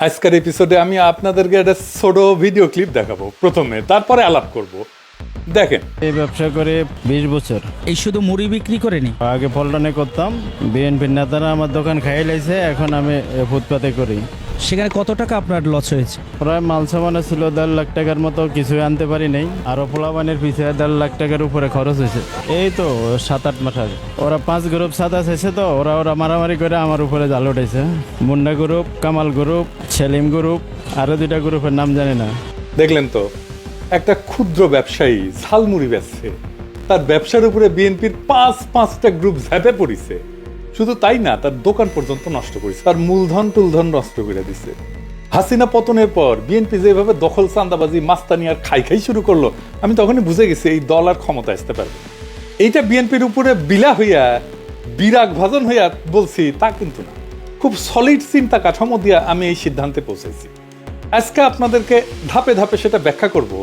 আজকের এপিসোডে আমি আপনাদেরকে একটা ছোট ভিডিও ক্লিপ দেখাবো প্রথমে, তারপরে আলাপ করব। দেখেন, এই ব্যবসা করে 20 বছর। এই শুধু মুড়ি বিক্রি করেনি, আগে পল্টনে করতাম, বিএনপির নেতারা আমার দোকান খাইয়ে লাইছে, এখন আমি ফুটপাতে করি। সেখানে কত টাকা আপনার লস হয়েছে? প্রায় মাল সামানে ছিল 1.5 লাখ টাকার মতো, কিছুই আনতে পারি নাই। আরো পোলাবানের পিছিয়ে 1.5 লাখ টাকার উপরে খরচ হয়েছে। এই তো 7-8 মাস আগে ওরা 5 গ্রুপ সাদা চাইছে, তো ওরা মারামারি করে আমার উপরে জাল উঠেছে। Munda group, Kamal group, Selim group, আরো 2টা গ্রুপের নাম জানি না। দেখলেন তো, একটা ক্ষুদ্র ব্যবসায়ী ঝালমুড়ি বেচছে, তার ব্যবসার উপরে বিএনপির পাঁচটা গ্রুপ ঝাঁপে পড়িছে। শুধু তাই না, তার দোকান পর্যন্ত নষ্ট করেছে, তার মূলধন টুলধন নষ্ট করে দিছে। হাসিনা পতনের পর বিএনপি যেভাবে দখল চাঁদাবাজি মাস্তানি আর খাই শুরু করলো, আমি তখনই বুঝে গেছি এই দল আর ক্ষমতা আসতে পারবে। এইটা বিএনপির উপরে বিলা হইয়া বিরাগ ভাজন হইয়া বলছি তা কিন্তু না, খুব সলিড চিন্তা কাঠামো দিয়া আমি এই সিদ্ধান্তে পৌঁছেছি। আজকে আপনাদেরকে ধাপে ধাপে সেটা ব্যাখ্যা করব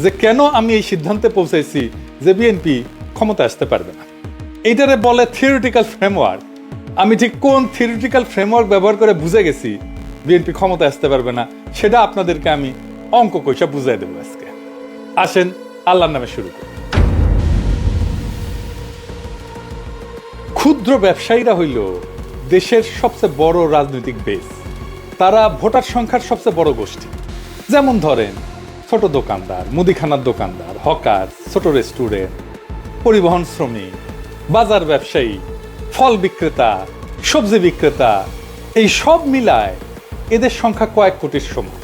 যে কেন আমি এই সিদ্ধান্তে পৌঁছেছি যে বিএনপি ক্ষমতা আসতে পারবে না। এইটারে বলে থিওরিটিক্যাল ফ্রেমওয়ার্ক। আমি ঠিক কোন থিওরিটিক্যাল ফ্রেমওয়ার্ক ব্যবহার করে বুঝে গেছি বিএনপি ক্ষমতা আসতে পারবে না, সেটা আপনাদেরকে আমি অঙ্ক কইসা বুঝাই দেবো আজকে। আসেন আল্লাহর নামে শুরু করি। ক্ষুদ্র ব্যবসায়ীরা হইল দেশের সবচেয়ে বড় রাজনৈতিক বেস। তারা ভোটার সংখ্যার সবচেয়ে বড় গোষ্ঠী। যেমন ধরেন ছোট দোকানদার, মুদিখানার দোকানদার, হকার, ছোট রেস্টুরেন্ট, পরিবহন শ্রমিক, বাজার ব্যবসায়ী, ফল বিক্রেতা, সবজি বিক্রেতা, এই সব মিলায় এদের সংখ্যা কয়েক কোটির সমান।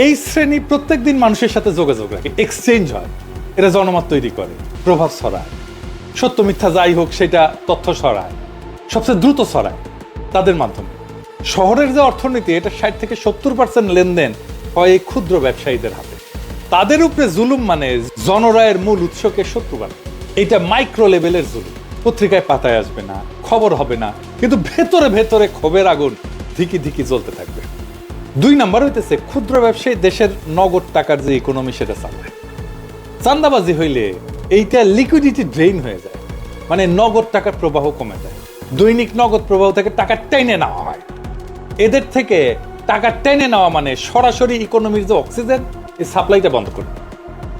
এই শ্রেণী প্রত্যেক দিন মানুষের সাথে যোগাযোগ রাখে, এক্সচেঞ্জ হয়, এরা জনমত তৈরি করে, প্রভাব ছড়ায়, সত্য মিথ্যা যাই হোক সেটা তথ্য ছড়ায়, সবচেয়ে দ্রুত ছড়ায় তাদের মাধ্যমে। শহরের যে অর্থনীতি, এটা 60 থেকে 70% লেনদেন হয় এই ক্ষুদ্র ব্যবসায়ীদের হাতে। তাদের উপরে জুলুম মানে জনরায়ের মূল উৎসকে শত্রু বানায়। এটা মাইক্রো লেভেলের জুলুম, পত্রিকায় পাতায় আসবে না, খবর হবে না, কিন্তু ভেতরে ভেতরে ক্ষোভের আগুন ধিকি ধিকি জ্বলতে থাকবে। 2 নাম্বার হইতেছে ক্ষুদ্র ব্যবসায়ী দেশের নগদ টাকার যে ইকোনমি সেটা চালায়। চাঁদাবাজি হইলে এইটা লিকুইডিটি ড্রেইন হয়ে যায়, মানে নগদ টাকার প্রবাহ কমে যায়। দৈনিক নগদ প্রবাহ থেকে টাকা টেনে নেওয়া হয়। এদের থেকে টাকা টেনে নেওয়া মানে সরাসরি ইকোনমির যে অক্সিজেন, এই সাপ্লাইটা বন্ধ করে।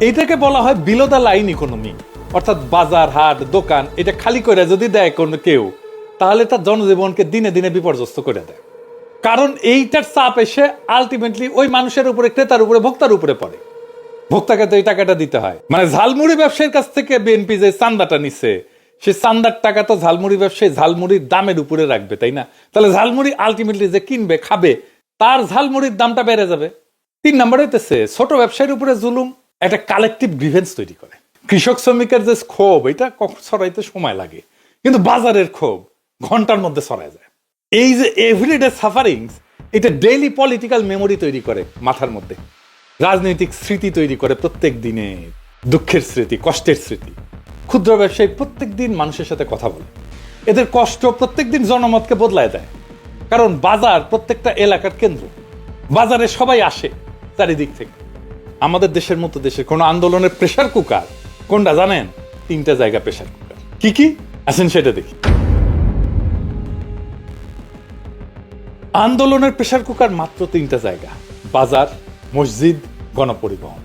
এইটাকে বলা হয় বিলো দ্য লাইন ইকোনমি। অর্থাৎ বাজার, হাট, দোকান এটা খালি করে যদি দেয় কোনো কেউ, তাহলে তার জনজীবনকে দিনে দিনে বিপর্যস্ত করে দেয়। কারণ এইটার চাপ এসে আলটিমেটলি ওই মানুষের উপরে, ক্রেতার উপরে, ভোক্তার উপরে পড়ে। ভোক্তাকে তো এই টাকাটা দিতে হয়। মানে ঝালমুড়ি ব্যবসায়ীর কাছ থেকে বিএনপি যে চান্দাটা নিচ্ছে, সে চান্দার টাকা তো ঝালমুড়ি ব্যবসায়ী ঝালমুড়ির দামের উপরে রাখবে, তাই না? তাহলে ঝালমুড়ি আলটিমেটলি যে কিনবে, খাবে, তার ঝালমুড়ির দামটা বেড়ে যাবে। 3 নাম্বার হইতেছে ছোট ব্যবসায়ীর উপরে জুলুম একটা কালেকটিভ গ্রিভেন্স তৈরি করে। কৃষক শ্রমিকের যে ক্ষোভ, এটা কখন ছড়াইতে সময় লাগে, কিন্তু বাজারের ক্ষোভ ঘন্টার মধ্যে ছড়ায় যায়। এই যে এভরিডে সাফারিংস, এটা ডেইলি পলিটিক্যাল মেমোরি তৈরি করে মাথার মধ্যে, রাজনৈতিক স্মৃতি তৈরি করে প্রত্যেক দিনে, দুঃখের স্মৃতি, কষ্টের স্মৃতি। ক্ষুদ্র ব্যবসায়ী প্রত্যেক দিন মানুষের সাথে কথা বলে, এদের কষ্ট প্রত্যেক দিন জনমতকে বদলায় দেয়। কারণ বাজার প্রত্যেকটা এলাকার কেন্দ্র, বাজারে সবাই আসে চারিদিক থেকে। আমাদের দেশের মতো দেশের কোনো আন্দোলনের প্রেসার কুকার কোনটা জানেন? 3টা জায়গা প্রেসার কুকার। কি কি আসেন সেটা দেখি। আন্দোলনের প্রেসার কুকার মাত্র 3টা জায়গা: বাজার, মসজিদ, গণপরিবহন।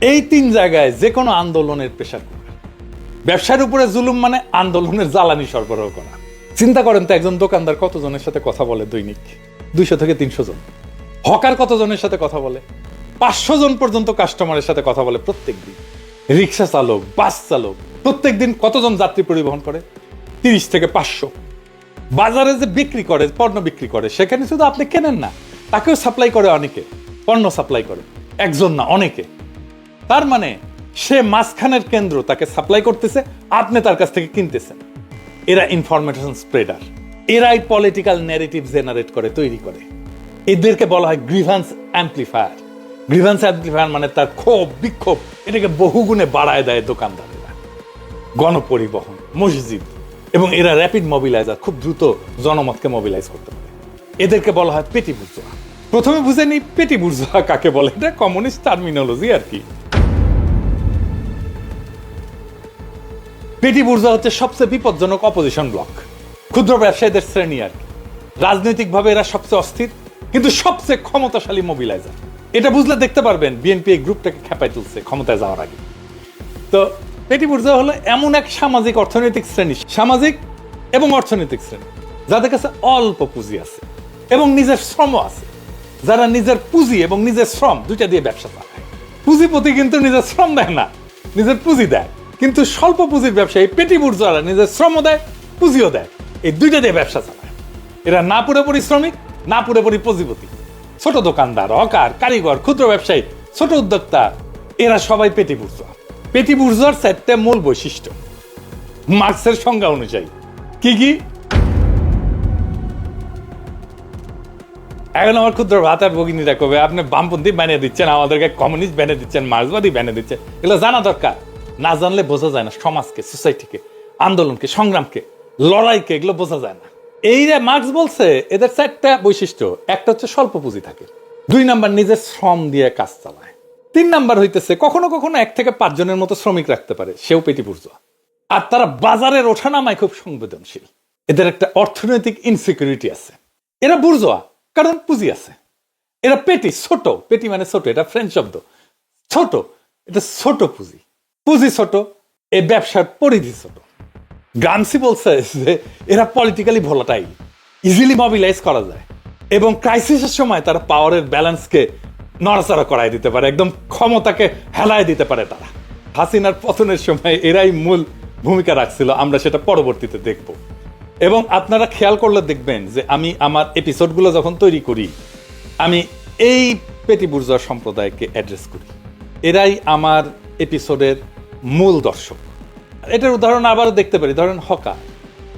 এই 3 জায়গায় যে কোনো আন্দোলনের প্রেসার কুকার। ব্যবসার উপরে জুলুম মানে আন্দোলনের জ্বালানি সরবরাহ করা। চিন্তা করেন তো, একজন দোকানদার কতজনের সাথে কথা বলে দৈনিক? 200 থেকে 300 জন। হকার কতজনের সাথে কথা বলে? 500 জন পর্যন্ত কাস্টমারের সাথে কথা বলে প্রত্যেক দিন। রিক্সা চালক, বাস চালক প্রত্যেক দিন কতজন যাত্রী পরিবহন করে? 30 থেকে 500। বাজারে যে বিক্রি করে, পণ্য বিক্রি করে, সেখানে শুধু আপনি কেনেন না, তাকেও সাপ্লাই করে অনেকে, পণ্য সাপ্লাই করে, একজন না অনেকে। তার মানে সে মাঝখানের কেন্দ্র, তাকে সাপ্লাই করতেছে, আপনি তার কাছ থেকে কিনতেছেন। এরা ইনফরমেশন স্প্রেডার, এরাই পলিটিক্যাল ন্যারেটিভ জেনারেট করে, তৈরি করে। এদেরকে বলা হয় গ্রিভান্স অ্যাম্প্লিফায়ার। গ্রিভান্স অ্যাম্প্লিফায়ার মানে তার ক্ষোভ, বিক্ষোভ এটাকে বহুগুণে বাড়ায় দেয় দোকানদারেরা। গণপরিবহন, মসজিদ, এবং এরা র্যাপিড মোবিলাইজার, খুব দ্রুত জনমতকে মোবিলাইজ করতে পারে। এদেরকে বলা হয় পেটি বুর্জোয়া। প্রথমে বুঝে নিই পেটি বুর্জোয়া কাকে বলে। এটা কমিউনিস্ট টার্মিনোলজি আর কি। পেটি বুর্জোয়া হচ্ছে সবচেয়ে বিপজ্জনক অপোজিশন ব্লক, ক্ষুদ্র ব্যবসায়ীদের শ্রেণী আর কি। রাজনৈতিকভাবে এরা সবচেয়ে অস্থির, কিন্তু সবচেয়ে ক্ষমতাশালী মোবিলাইজার। এটা বুঝলে দেখতে পারবেন বিএনপি এই গ্রুপটাকে খেপায় তুলছে ক্ষমতায় যাওয়ার আগে। তো পেটি বুর্জোয়া হলো এমন এক সামাজিক অর্থনৈতিক শ্রেণী, সামাজিক এবং অর্থনৈতিক শ্রেণী যাদের কাছে অল্প পুঁজি আছে এবং নিজের শ্রম আছে, যারা নিজের পুঁজি এবং নিজের শ্রম দুইটা দিয়ে ব্যবসা চালায়। পুঁজিপতি কিন্তু নিজের শ্রম দেয় না, নিজের পুঁজি দেয়। কিন্তু স্বল্প পুঁজির ব্যবসায়ী পেটি বুর্জোয়ারা নিজের শ্রমও দেয়, পুঁজিও দেয়, এই দুইটা দিয়ে ব্যবসা চালায়। এরা না পুরোপুরি শ্রমিক, না পুরোপুরি পুঁজিপতি। ছোট দোকানদার, হকার, কারিগর, ক্ষুদ্র ব্যবসায়ী, ছোট উদ্যোক্তা, এরা সবাই পেটি বুর্জোয়া। পেটি বুর্জোয়ার 4টে মূল বৈশিষ্ট্য মার্কসের সংজ্ঞা অনুযায়ী। কি কি? এখন আমার ক্ষুদ্র ভাতার ভগিনীরা কবে আপনি বামপন্থী বানিয়ে দিচ্ছেন, আমাদেরকে কমিউনিস্ট বানিয়ে দিচ্ছেন, মার্ক্সবাদী বানিয়ে দিচ্ছেন। এগুলো জানা দরকার। না জানলে বোঝা যায় না সমাজকে, সোসাইটিকে, আন্দোলনকে, সংগ্রামকে, লড়াইকে, এগুলো বোঝা যায় না। এই যে মার্ক্স বলছে এদের 4টা বৈশিষ্ট্য। একটা হচ্ছে স্বল্প পুঁজি থাকে, 2 নাম্বার নিজের শ্রম দিয়ে কাজ চালায়, 3 নাম্বার হইতেছে কখনো কখনো 1 থেকে 5 জনের মতো শ্রমিক রাখতে পারে, সেও পেটি বুর্জোয়া। আর তারা বাজারের ওঠানামায় খুব সংবেদনশীল। এদের একটা অর্থনৈতিক ইনসিকিউরিটি আছে। এরা বুর্জোয়া কারণ পুঁজি আছে। এরা পেটি, ছোট, পেটি মানে ছোট, এটা ফ্রেঞ্চ শব্দ। ছোট, এটা ছোট পুঁজি, পুঁজি ছোট, এই ব্যবসার পরিধি ছোট। গ্রামসি বলছে যে এরা পলিটিক্যালি ভোলাটাইল, ইজিলি মোবিলাইজ করা যায় এবং ক্রাইসিসের সময় তারা পাওয়ারের ব্যালেন্সকে নড়াচড়া করায় দিতে পারে, একদম ক্ষমতাকে হেলায় দিতে পারে তারা। হাসিনার পতনের সময় এরাই মূল ভূমিকা রাখছিল, আমরা সেটা পরবর্তীতে দেখব। এবং আপনারা খেয়াল করলে দেখবেন যে আমি আমার এপিসোডগুলো যখন তৈরি করি আমি এই পেটি বুর্জোয়া সম্প্রদায়কে অ্যাড্রেস করি। এরাই আমার এপিসোডের মূল দর্শক। এটার উদাহরণ আবারও দেখতে পারি। ধরেন হকার,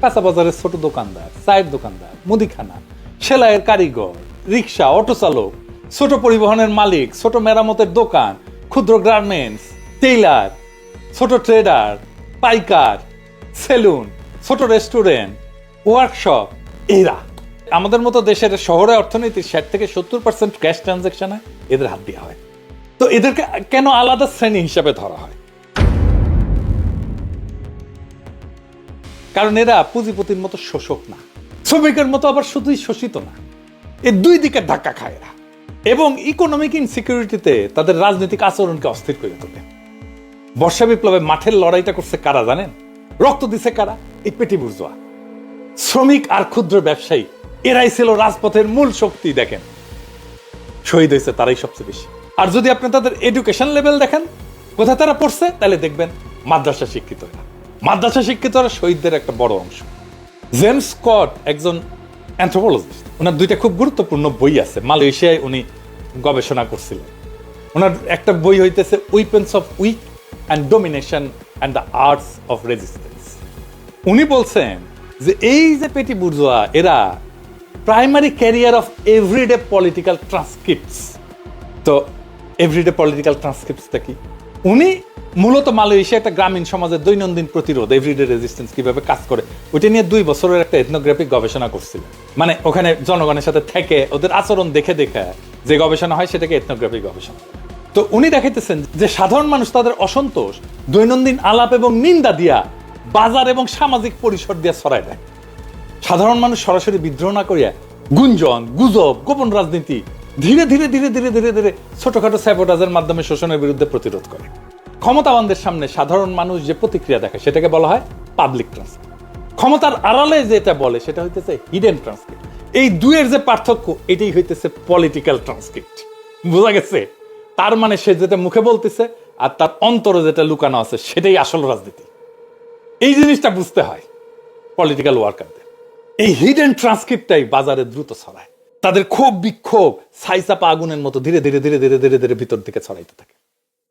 কাঁচা বাজারের ছোট দোকানদার, চায়ের দোকানদার, মুদিখানা, সেলাইয়ের কারিগর, রিক্সা, অটো চালক, ছোট পরিবহনের মালিক, ছোট মেরামতের দোকান, ক্ষুদ্র গার্মেন্টস, টেইলার, ছোট ট্রেডার, পাইকার, সেলুন, ছোট রেস্টুরেন্ট, ওয়ার্কশপ, এরা আমাদের মতো দেশের শহরে অর্থনীতির 60 থেকে 70% ক্যাশ ট্রানজাকশনে এদের হাত দেওয়া হয়। তো এদেরকে কেন আলাদা শ্রেণী হিসাবে ধরা হয়? কারণ এরা পুঁজিপতির মতো শোষক না, শ্রমিকের মতো আবার শুধুই শোষিত না। এই দুই দিকে ধাক্কা খায় এরা এবং ইকোনমিক ইনসিকিউরিটিতে তাদের রাজনৈতিক আচরণকে অস্থির করে তোলে। বর্ষা বিপ্লবে মাঠের লড়াইটা করছে কারা জানেন? রক্ত দিছে কারা? এই পেটি বুর্জোয়া, শ্রমিক আর ক্ষুদ্র ব্যবসায়ী। এরাই ছিল রাজপথের মূল শক্তি। দেখেন শহীদ হয়েছে তারাই সবচেয়ে বেশি। আর যদি আপনি তাদের এডুকেশন লেভেল দেখেন কোথায় তারা পড়ছে, তাহলে দেখবেন মাদ্রাসা শিক্ষিত এরা। মাদ্রাসা শিক্ষিতরা শহীদদের একটা বড় অংশ। জেমস স্কট একজন অ্যানথ্রোপোলজিস্ট, ওনার 2টা খুব গুরুত্বপূর্ণ বই আছে। মালয়েশিয়ায় উনি গবেষণা করছিলেন। ওনার একটা বই হইতেছে weapons of weak and domination and the arts of resistance. উনি বলছেন যে এই যে পেটি বুর্জোয়া এরা primary carrier of everyday political transcripts. তো এভরিডে পলিটিক্যাল ট্রান্সক্রিপ্টসটা কি? উনি মূলত মালয়েশিয়া একটা গ্রামীণ সমাজের দৈনন্দিন প্রতিরোধ, এভরিডে রেজিস্ট্যান্স কিভাবে কাজ করে, ওইটা নিয়ে 2 বছরের একটা এথনোগ্রাফিক গবেষণা করছিলেন। মানে ওখানে জনগণের সাথে থেকে ওদের আচরণ দেখে দেখে যে গবেষণা হয় সেটাকে এথনোগ্রাফিক গবেষণা। তো উনি দেখাইতেছেন যে সাধারণ মানুষ তাদের অসন্তোষ দৈনন্দিন আলাপ এবং নিন্দা দিয়া বাজার এবং সামাজিক পরিসর দিয়ে ছড়ায় দেয়। সাধারণ মানুষ সরাসরি বিদ্রোহ না করিয়া গুঞ্জন, গুজব, গোপন রাজনীতি ধীরে ধীরে ধীরে ধীরে ধীরে ধীরে ছোটখাটো স্যাবোটাজের মাধ্যমে শোষণের বিরুদ্ধে প্রতিরোধ করে। ক্ষমতাবানদের সামনে সাধারণ মানুষ যে প্রতিক্রিয়া দেখায় সেটাকে বলা হয় পাবলিক ট্রান্সক্রিপ্ট। ক্ষমতার আড়ালে যেটা বলে সেটা হইতেছে হিডেন ট্রান্সক্রিপ্ট। এই দুয়ের যে পার্থক্য এটাই হইতেছে পলিটিক্যাল ট্রান্সক্রিপ্ট। বোঝা গেছে? তার মানে সে যেটা মুখে বলতেছে আর তার অন্তরে যেটা লুকানো আছে সেটাই আসল রাজনীতি। এই জিনিসটা বুঝতে হয় পলিটিক্যাল ওয়ার্কারদের। এই হিডেন ট্রান্সক্রিপ্টটাই বাজারে দ্রুত ছড়ায়। তাদের ক্ষোভ বিক্ষোভ ছাইচাপা আগুনের মতো ধীরে ধীরে ধীরে ধীরে ধীরে ধীরে ভিতর দিকে ছড়াইতে থাকে।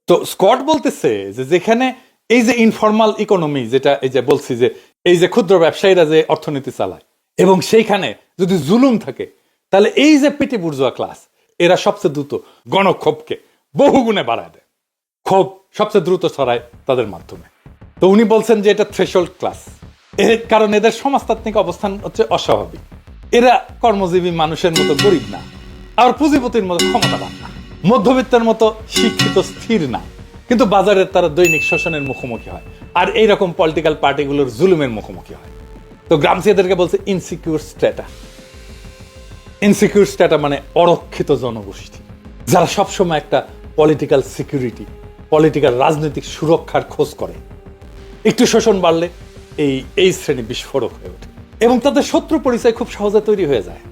তো স্কট বলতেছে যে যেখানে এই যে ইনফর্মাল ইকোনমি, যেটা এই যে বলছি যে এই যে ক্ষুদ্র ব্যবসায়ীরা যে অর্থনীতি চালায় এবং সেইখানে যদি জুলুম থাকে, তাহলে এই যে পেটি বুর্জোয়া ক্লাস এরা সবচেয়ে দ্রুত গণক্ষোভকে বহুগুণে বাড়ায় দেয়। ক্ষোভ সবচেয়ে দ্রুত ছড়ায় তাদের মাধ্যমে। তো উনি বলছেন যে এটা থ্রেশহোল্ড ক্লাস, এর কারণ এদের সমাজতাত্ত্বিক অবস্থান হচ্ছে অস্বাভাবিক। এরা কর্মজীবী মানুষের মতো গরিব না, আর পুঁজিপতির মতো ক্ষমতাবান না, মধ্যবিত্তের মতো শিক্ষিত স্থির না, কিন্তু বাজারের তারা দৈনিক শোষণের মুখোমুখি হয় আর এইরকম পলিটিক্যাল পার্টিগুলোর জুলুমের মুখোমুখি হয়। তো গ্রামসি এদেরকে বলছে ইনসিকিউর স্ট্রেটা। ইনসিকিউর স্ট্যাটা মানে অরক্ষিত জনগোষ্ঠী, যারা সবসময় একটা পলিটিক্যাল সিকিউরিটি, পলিটিক্যাল রাজনৈতিক সুরক্ষার খোঁজ করে। একটু শোষণ বাড়লে এই শ্রেণী বিস্ফোরক হয়ে ওঠে এবং তাদের শত্রু পরিচয় খুব সহজে তৈরি হয়ে যায়।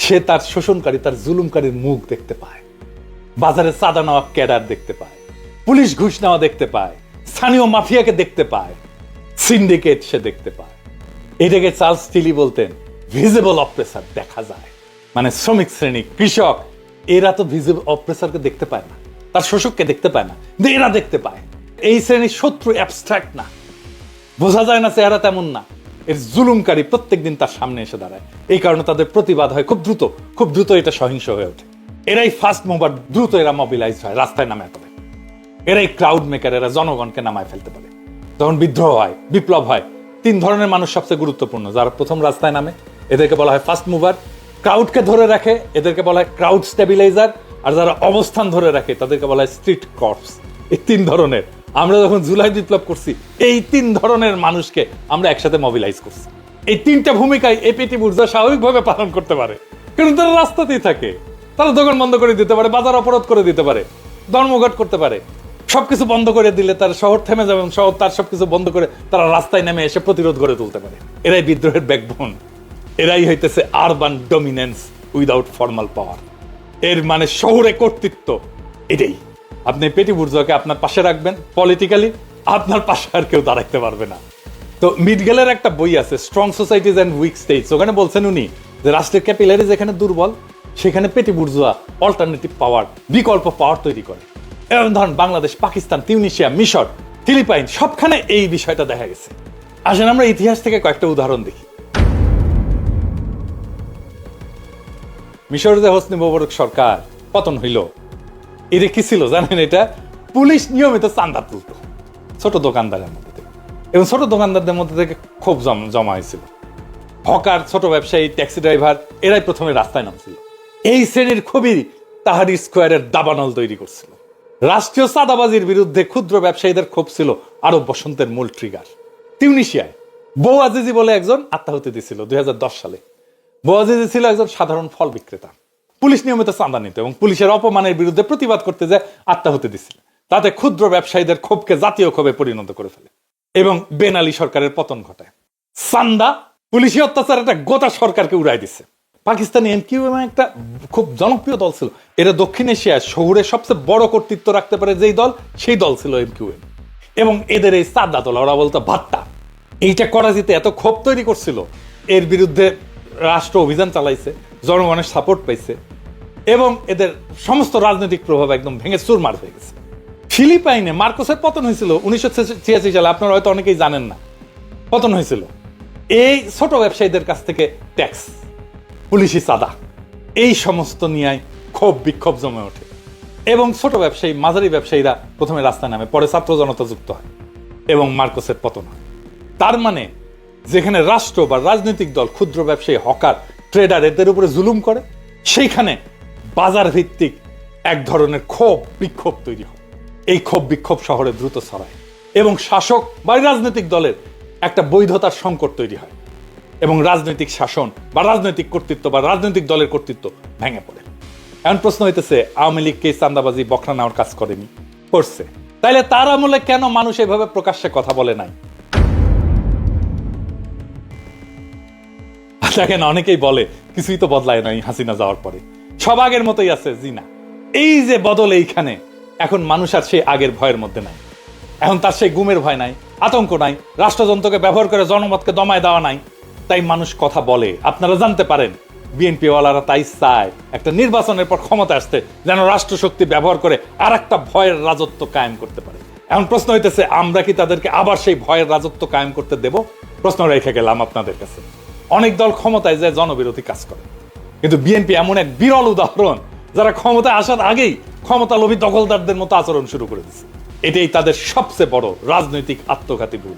সে তার শোষণকারী, তার জুলুমকারীর মুখ দেখতে পায়, বাজারে চাঁদা নেওয়া ক্যাডার দেখতে পায়, পুলিশ ঘুষ নেওয়া দেখতে পায়, স্থানীয় মাফিয়াকে দেখতে পায়, সিন্ডিকেট সে দেখতে পায়। এটাকে চার্লস টিলি বলতেন ভিজিবল অপ্রেসার। দেখা যায় মানে শ্রমিক শ্রেণী, কৃষক, এরা তো ভিজিবল অপ্রেসারকে দেখতে পায় না, তার শোষককে দেখতে পায় না, কিন্তু এরা দেখতে পায়। এই শ্রেণীর শত্রু অ্যাবস্ট্রাক্ট না, বোঝা যায় না, চেহারা তেমন না, এর জুলুমকারী প্রত্যেকদিন তার সামনে এসে দাঁড়ায়। এই কারণে তাদের প্রতিবাদ হয় খুব দ্রুত এটা সহিংস হয়ে ওঠে। এরাই ফার্স্ট মুভার, দ্রুত এরা মোবিলাইজ হয়, রাস্তায় নামে পড়ে। এরাই ক্রাউড মেকার, এরা জনগণকে নামায় ফেলতে পারে। তখন বিদ্রোহ হয়, বিপ্লব হয়। 3 ধরনের মানুষ সবচেয়ে গুরুত্বপূর্ণ। যারা প্রথম রাস্তায় নামে এদেরকে বলা হয় ফার্স্ট মুভার, ক্রাউডকে ধরে রাখে এদেরকে বলা হয় ক্রাউড স্টেবিলাইজার, আর যারা অবস্থান ধরে রাখে তাদেরকে বলা হয় স্ট্রিট কর্পস। এই 3 ধরনের। আমরা যখন জুলাই বিপ্লব করছি এই 3 ধরনের মানুষকে আমরা একসাথে মোবিলাইজ করছি। এই 3টা ভূমিকায় এই পেটি বুর্জা স্বাভাবিকভাবে পালন করতে পারে, কারণ তারা রাস্তাতেই থাকে। তারা দোকান বন্ধ করে দিতে পারে, বাজার অবরোধ করে দিতে পারে, ধর্মঘট করতে পারে। সবকিছু বন্ধ করে দিলে তার শহর থেমে যাবে, শহর তার সবকিছু বন্ধ করে তারা রাস্তায় নেমে এসে প্রতিরোধ গড়ে তুলতে পারে। এরাই বিদ্রোহের ব্যাকবোন, এরাই হইতেছে আরবান ডমিনেন্স উইদাউট ফর্মাল পাওয়ার। এর মানে শহরে কর্তৃত্ব। এটাই আপনি পেটি বুর্জোয়াকে আপনার পাশে রাখবেন পলিটিক্যালি, আপনার পাশে আর কেউ দাঁড়াইতে পারবে না। তো মিডগেলের একটা বই আছে strong societies and weak states. ওখানে বলছেন উনি যে রাষ্ট্রের ক্যাপিলারি যেখানে দুর্বল সেখানে পেটি বুর্জোয়া অল্টারনেটিভ পাওয়ার, বিকল্প পাওয়ার তৈরি করে। এবং ধরেন বাংলাদেশ, পাকিস্তান, তিউনিসিয়া, মিশর, ফিলিপাইন, সবখানে এই বিষয়টা দেখা গেছে। আসেন আমরা ইতিহাস থেকে কয়েকটা উদাহরণ দেখি। মিশর যে হোসনি মোবারক সরকার পতন হইল, এটা কি ছিল জানেন? এটা পুলিশ নিয়মিত চাঁদা তুলত ছোট দোকানদারের মধ্যে থেকে, এবং ছোট দোকানদারদের মধ্যে থেকে খুব জমা হয়েছিল। হকার, ছোট ব্যবসায়ী, ট্যাক্সি ড্রাইভার, এরাই প্রথমে রাস্তায় নামছিল। এই শ্রেণীর খুবই তাহারি স্কোয়ারের দাবানল তৈরি করছিল। রাষ্ট্রীয় চাঁদাবাজির বিরুদ্ধে ক্ষুদ্র ব্যবসায়ীদের ক্ষোভ ছিল আরব বসন্তের মূল ট্রিগার। তিউনিসিয়ায় বৌআজিজি বলে একজন আত্মাহুতি দিয়েছিল 2010 সালে। বৌআজিজি ছিল একজন সাধারণ ফল বিক্রেতা। পুলিশ নিয়মিত চাঁদা নিত এবং পুলিশের অপমানের বিরুদ্ধে প্রতিবাদ করতে যায় আত্মাহুতি দিছিল। তাতে ক্ষুদ্র ব্যবসায়ীদের ক্ষোভকে জাতীয় ক্ষোভে পরিণত করে ফেলে এবং বেন আলী সরকারের পতন ঘটায়। চান্দা, পুলিশি অত্যাচার একটা গোটা সরকারকে উড়াই দিচ্ছে। পাকিস্তানি এমকিউএম একটা খুব জনপ্রিয় দল ছিল। এরা দক্ষিণ এশিয়ায় শহুরে সবচেয়ে বড় কর্তৃত্ব রাখতে পারে যেই দল, সেই দল ছিল এমকিউএম। এবং এদের এই চাঁদা তোলা, ওরা বলতো ভাট্টা, এইটা করাচিতে এত ক্ষোভ তৈরি করছিল। এর বিরুদ্ধে রাষ্ট্র অভিযান চালাইছে, জনগণের সাপোর্ট পাইছে এবং এদের সমস্ত রাজনৈতিক প্রভাব একদম ভেঙে চুরমার হয়ে গেছে। ফিলিপাইনে মার্কোসের পতন হয়েছিল 1986 সালে, আপনারা হয়তো অনেকেই জানেন না। পতন হয়েছিল এই ছোট ব্যবসায়ীদের কাছ থেকে ট্যাক্স, পুলিশি চাঁদা, এই সমস্ত নিয়ে ক্ষোভ বিক্ষোভ জমে ওঠে এবং ছোট ব্যবসায়ী, মাঝারি ব্যবসায়ীরা প্রথমে রাস্তায় নামে, পরে ছাত্র জনতা যুক্ত হয় এবং মার্কোসের পতন হয়। তার মানে যেখানে রাষ্ট্র বা রাজনৈতিক দল ক্ষুদ্র ব্যবসায়ী, হকার, ট্রেডার এদের উপরে জুলুম করে, সেইখানে বাজার ভিত্তিক এক ধরনের ক্ষোভ বিক্ষোভ তৈরি হয়। এই ক্ষোভ বিক্ষোভ শহরে দ্রুত ছড়ায় এবং শাসক বা রাজনৈতিক দলের একটা বৈধতার সংকট তৈরি হয় এবং রাজনৈতিক শাসন বা রাজনৈতিক কর্তৃত্ব বা রাজনৈতিক দলের কর্তৃত্ব ভেঙে পড়ে। এখন প্রশ্ন হইতেছে, আওয়ামী লীগকে চাঁদাবাজি, বখরা নেওয়ার কাজ করেনি? করছে। তাইলে তার আমলে কেন মানুষ এভাবে প্রকাশ্যে কথা বলে নাই? দেখেন, অনেকেই বলে কিছুই তো বদলায় নাই হাসিনা যাওয়ার পরে, সব আগের মতোই আছে। জি না, এই যে বদল, এইখানে এখন মানুষ আর সেই আগের ভয়ের মধ্যে নাই। এখন তার সেই গুমের ভয় নাই, আতঙ্ক নাই, রাষ্ট্রযন্ত্রকে ব্যবহার করে জনমতকে দমায় দেওয়া নাই। তাই মানুষ কথা বলে। আপনারা জানতে পারেন বিএনপি ওয়ালারা তাই চায় একটা নির্বাচনের পর ক্ষমতা আসতে, যেন রাষ্ট্রশক্তি ব্যবহার করে আর একটা ভয়ের রাজত্ব কায়েম করতে পারে। এখন প্রশ্ন হইতেছে, আমরা কি তাদেরকে আবার সেই ভয়ের রাজত্ব কায়েম করতে দেব? প্রশ্ন রেখে গেলাম আপনাদের কাছে। অনেক দল ক্ষমতায় যায় জনবিরোধী কাজ করে, কিন্তু বিএনপি এমন এক বিরল উদাহরণ, যারা ক্ষমতায় আসার আগেই ক্ষমতা লোভী দখলদারদের মতো আচরণ শুরু করে দিচ্ছে। এটাই তাদের সবচেয়ে বড় রাজনৈতিক আত্মঘাতী ভুল।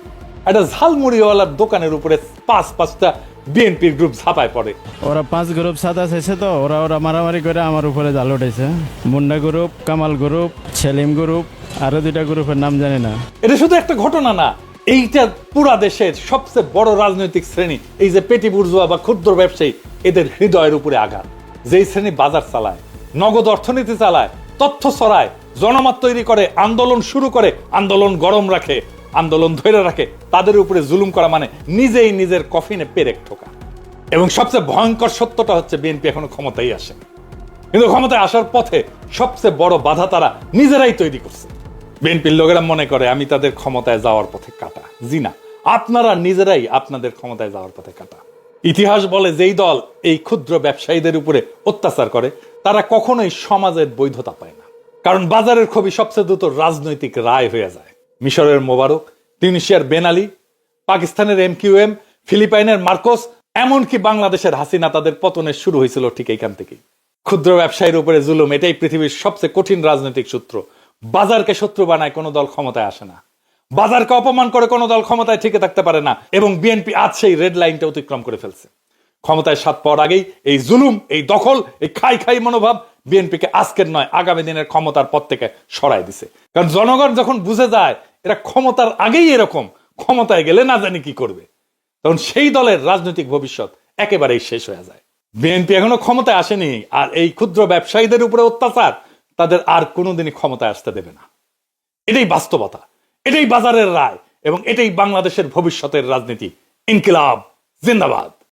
একটা ঝালমুড়িওয়ালার দোকানের উপরে 5-5টা বিএনপির গ্রুপ ঝাঁপায় পড়ে। ওরা 5 গ্রুপ সাদা চাইছে, তো ওরা মারামারি করে আমার উপরে জাল উঠেছে। Munda group, Kamal group, Selim group, আরো 2টা গ্রুপের নাম জানি না। এটা শুধু একটা ঘটনা না, এইটা পুরা দেশের সবচেয়ে বড় রাজনৈতিক শ্রেণী, এই যে পেটি বুর্জোয়া বা ক্ষুদ্র ব্যবসায়ী, এদের হৃদয়ের উপরে আঘাত। যেই শ্রেণী বাজার চালায়, নগদ অর্থনীতি চালায়, তথ্য ছড়ায়, জনমত তৈরি করে, আন্দোলন শুরু করে, আন্দোলন গরম রাখে, আন্দোলন ধরে রাখে, তাদের উপরে জুলুম করা মানে নিজেই নিজের কফিনে পেরেক ঠোকা। এবং সবচেয়ে ভয়ঙ্কর সত্যটা হচ্ছে বিএনপি এখনো ক্ষমতায় আসে, কিন্তু ক্ষমতায় আসার পথে সবচেয়ে বড় বাধা তারা নিজেরাই তৈরি করছে। বিএনপির লোকেরা মনে করে আমি তাদের ক্ষমতায় যাওয়ার পথে কাটা। জি না, আপনারা নিজেরাই আপনাদের ক্ষমতায় যাওয়ার পথে কাটা। ইতিহাস বলে যেই দল এই ক্ষুদ্র ব্যবসায়ীদের উপরে অত্যাচার করে তারা কখনোই সমাজের বৈধতা পায় না, কারণ বাজারের ক্ষোভই সবচেয়ে দ্রুত রাজনৈতিক রায় হয়ে যায়। মিশরের মোবারক, তিউনিসিয়ার বেন আলী, পাকিস্তানের MQM, ফিলিপাইনের মার্কোস, এমনকি বাংলাদেশের হাসিনা, তাদের পতনের শুরু হয়েছিল ঠিক এইখান থেকেই। ক্ষুদ্র ব্যবসায়ীর উপরে জুলুম এটাই পৃথিবীর সবচেয়ে কঠিন রাজনৈতিক সূত্র। বাজারকে শত্রু বানায় কোনো দল ক্ষমতায় আসে না, বাজারকে অপমান করে কোনো দল ক্ষমতায় টিকে থাকতে পারে না। এবং বিএনপি আজ সেই রেড লাইনটা অতিক্রম করে ফেলছে। ক্ষমতায় স্বাদ পাওয়ার আগেই এই জুলুম, এই দখল, এই খাই খাই মনোভাব বিএনপিকে আজকের নয় আগামী দিনের ক্ষমতার পথ থেকে সরাই দিছে। কারণ জনগণ যখন বুঝে যায় এরা ক্ষমতার আগেই এরকম, ক্ষমতায় গেলে না জানি কি করবে, তখন সেই দলের রাজনৈতিক ভবিষ্যৎ একেবারেই শেষ হয়ে যায়। বিএনপি এখনো ক্ষমতায় আসেনি, আর এই ক্ষুদ্র ব্যবসায়ীদের উপরে অত্যাচার তাদের আর কোনোদিনই ক্ষমতায় আসতে দেবে না। এটাই বাস্তবতা, এটাই বাজারের রায়, এবং এটাই বাংলাদেশের ভবিষ্যতের রাজনীতি। ইনকিলাব জিন্দাবাদ।